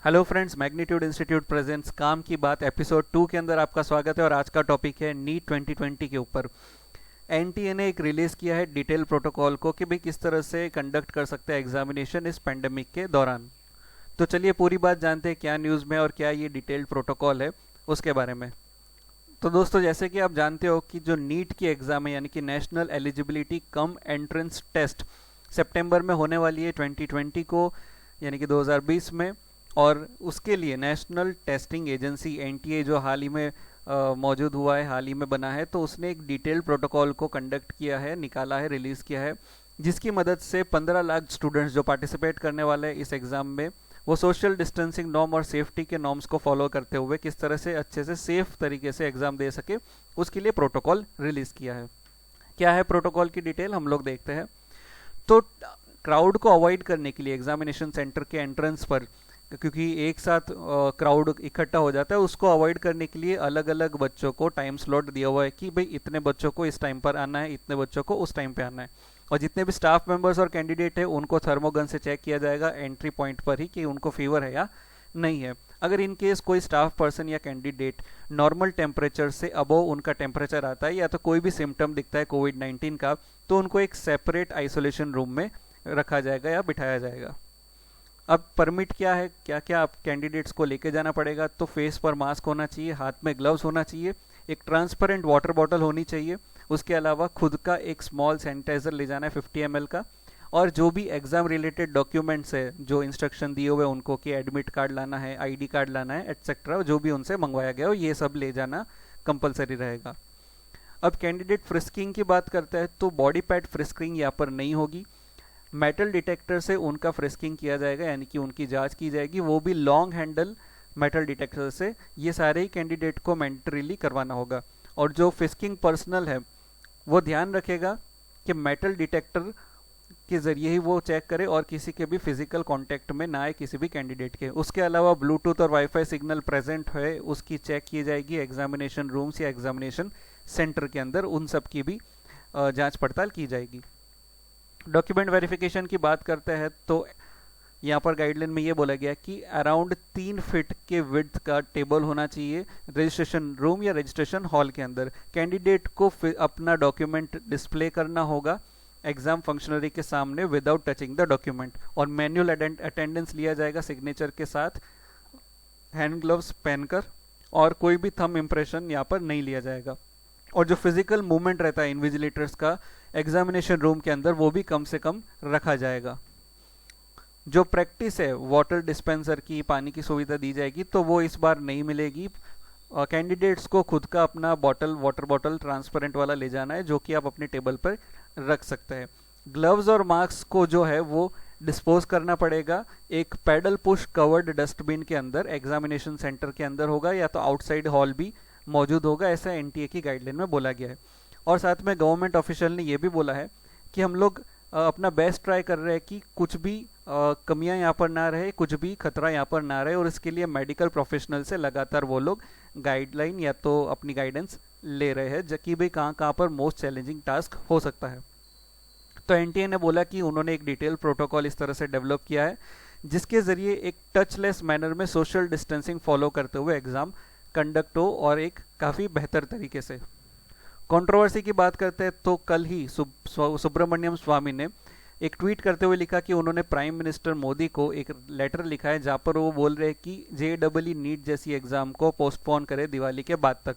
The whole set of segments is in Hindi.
Hello friends, magnitude institute presents काम की बात एपिसोड 2 के अंदर आपका स्वागत है। और आज का टॉपिक है नीट 2020 के ऊपर। एनटीए ने एक रिलीज किया है डिटेल प्रोटोकॉल को कि भाई किस तरह से कंडक्ट कर सकते हैं एग्जामिनेशन इस पेंडेमिक के दौरान। तो चलिए पूरी बात जानते हैं क्या न्यूज़ में और क्या ये डिटेल्ड प्रोटोकॉल है उसके बारे में। तो दोस्तों, जैसे कि आप जानते हो कि जो नीट की एग्ज़ाम है यानी कि national eligibility cum entrance test सितंबर में होने वाली है 2020 को, यानी कि 2020 में। और उसके लिए नेशनल टेस्टिंग एजेंसी एनटीए जो हाल ही में मौजूद हुआ है, हाल ही में बना है, तो उसने एक डिटेल्ड प्रोटोकॉल को कंडक्ट किया है, निकाला है, रिलीज़ किया है, जिसकी मदद से 15 लाख स्टूडेंट्स जो पार्टिसिपेट करने वाले हैं इस एग्ज़ाम में, वो सोशल डिस्टेंसिंग नॉर्म और सेफ्टी के नॉर्म्स को फॉलो करते हुए किस तरह से अच्छे से सेफ तरीके से एग्ज़ाम दे सके, उसके लिए प्रोटोकॉल रिलीज़ किया है। क्या है प्रोटोकॉल की डिटेल हम लोग देखते हैं। तो क्राउड को अवॉइड करने के लिए एग्जामिनेशन सेंटर के एंट्रेंस पर, क्योंकि एक साथ क्राउड इकट्ठा हो जाता है, उसको अवॉइड करने के लिए अलग अलग बच्चों को टाइम स्लॉट दिया हुआ है कि भाई इतने बच्चों को इस टाइम पर आना है, इतने बच्चों को उस टाइम पे आना है। और जितने भी स्टाफ मेंबर्स और कैंडिडेट है उनको थर्मोगन से चेक किया जाएगा एंट्री पॉइंट पर ही कि उनको फीवर है या नहीं है। अगर इन केस कोई स्टाफ पर्सन या कैंडिडेट नॉर्मल टेम्परेचर से अबोव उनका टेम्परेचर आता है या तो कोई भी सिम्टम दिखता है कोविड-19 का, तो उनको एक सेपरेट आइसोलेशन रूम में रखा जाएगा या बिठाया जाएगा। अब परमिट क्या है, क्या क्या आप कैंडिडेट्स को लेके जाना पड़ेगा। तो फेस पर मास्क होना चाहिए, हाथ में ग्लव्स होना चाहिए, एक ट्रांसपेरेंट वाटर बॉटल होनी चाहिए, उसके अलावा खुद का एक स्मॉल सैनिटाइजर ले जाना है 50 ml का। और जो भी एग्जाम रिलेटेड डॉक्यूमेंट्स है, जो इंस्ट्रक्शन दिए हुए उनको कि एडमिट कार्ड लाना है, आईडी कार्ड लाना है, एटसेट्रा, जो भी उनसे मंगवाया गया हो, ये सब ले जाना कंपलसरी रहेगा। अब कैंडिडेट फ्रिस्किंग की बात करते हैं तो बॉडी पैट फ्रिस्किंग यहाँ पर नहीं होगी। मेटल डिटेक्टर से उनका फ्रिस्किंग किया जाएगा, यानी कि उनकी जांच की जाएगी, वो भी लॉन्ग हैंडल मेटल डिटेक्टर से। ये सारे ही कैंडिडेट को मैंडेटरीली करवाना होगा। और जो फ्रिस्किंग पर्सनल है वो ध्यान रखेगा कि मेटल डिटेक्टर के जरिए ही वो चेक करे और किसी के भी फिजिकल कांटेक्ट में ना आए किसी भी कैंडिडेट के। उसके अलावा ब्लूटूथ और वाईफाई सिग्नल प्रेजेंट है उसकी चेक की जाएगी एग्जामिनेशन रूम्स या एग्जामिनेशन सेंटर के अंदर, उन सब की भी जांच पड़ताल की जाएगी। डॉक्यूमेंट वेरिफिकेशन की बात करते हैं तो यहाँ पर गाइडलाइन में ये बोला गया कि अराउंड 3 फीट के विड्थ का टेबल होना चाहिए रजिस्ट्रेशन रूम या रजिस्ट्रेशन हॉल के अंदर। कैंडिडेट को अपना डॉक्यूमेंट डिस्प्ले करना होगा एग्जाम फंक्शनरी के सामने विदाउट टचिंग द डॉक्यूमेंट। और मैनुअल अटेंडेंस लिया जाएगा सिग्नेचर के साथ, हैंड ग्लव्स पहनकर, और कोई भी थंब इम्प्रेशन यहाँ पर नहीं लिया जाएगा। और जो फिजिकल मूवमेंट रहता है इन्विजिलेटर्स का एग्जामिनेशन रूम के अंदर, वो भी कम से कम रखा जाएगा। जो प्रैक्टिस है वाटर डिस्पेंसर की, पानी की सुविधा दी जाएगी, तो वो इस बार नहीं मिलेगी। कैंडिडेट्स को खुद का अपना वाटर बॉटल ट्रांसपेरेंट वाला ले जाना है, जो कि आप अपने टेबल पर रख सकते हैं। ग्लव्स और मास्क को जो है वो डिस्पोज करना पड़ेगा एक पैडल पुश कवर्ड डस्टबिन के अंदर, एग्जामिनेशन सेंटर के अंदर होगा या तो आउटसाइड हॉल भी मौजूद होगा, ऐसा एनटीए की गाइडलाइन में बोला गया है। और साथ में गवर्नमेंट ऑफिशियल ने यह भी बोला है कि हम लोग अपना बेस्ट ट्राई कर रहे हैं कि कुछ भी कमियां यहाँ पर ना रहे, कुछ भी खतरा यहाँ पर ना रहे, और इसके लिए मेडिकल प्रोफेशनल से लगातार वो लोग गाइडलाइन या तो अपनी गाइडेंस ले रहे हैं कि भाई कहाँ कहाँ पर मोस्ट चैलेंजिंग टास्क हो सकता है। तो एनटीए ने बोला कि उन्होंने एक डिटेल प्रोटोकॉल इस तरह से डेवलप किया है जिसके जरिए एक टचलेस मैनर में सोशल डिस्टेंसिंग फॉलो करते हुए एग्जाम कंडक्ट हो, और एक काफ़ी बेहतर तरीके से। कंट्रोवर्सी की बात करते हैं तो कल ही सुब्रमण्यम स्वामी ने एक ट्वीट करते हुए लिखा कि उन्होंने प्राइम मिनिस्टर मोदी को एक लेटर लिखा है जहां पर वो बोल रहे हैं कि जेईई नीट जैसी एग्जाम को पोस्टपोन करे दिवाली के बाद तक।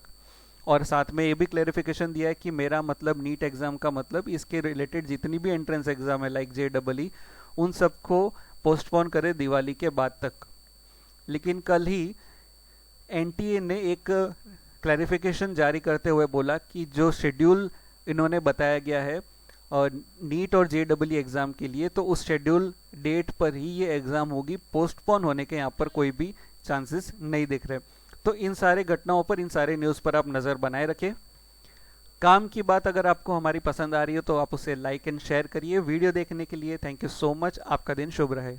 और साथ में ये भी क्लैरिफिकेशन दिया है कि मेरा मतलब नीट एग्जाम का मतलब इसके रिलेटेड जितनी भी एंट्रेंस एग्जाम है लाइक जेईई, उन सबको पोस्टपोन करे दिवाली के बाद तक। लेकिन कल ही एनटीए ने एक क्लैरिफिकेशन जारी करते हुए बोला कि जो शेड्यूल इन्होंने बताया गया है नीट और जेईई एग्ज़ाम के लिए, तो उस शेड्यूल डेट पर ही ये एग्ज़ाम होगी, पोस्टपोन होने के यहाँ पर कोई भी चांसेस नहीं दिख रहे। तो इन सारे घटनाओं पर, इन सारे न्यूज़ पर आप नज़र बनाए रखें। काम की बात अगर आपको हमारी पसंद आ रही हो तो आप उसे लाइक एंड शेयर करिए। वीडियो देखने के लिए थैंक यू सो मच। आपका दिन शुभ रहे।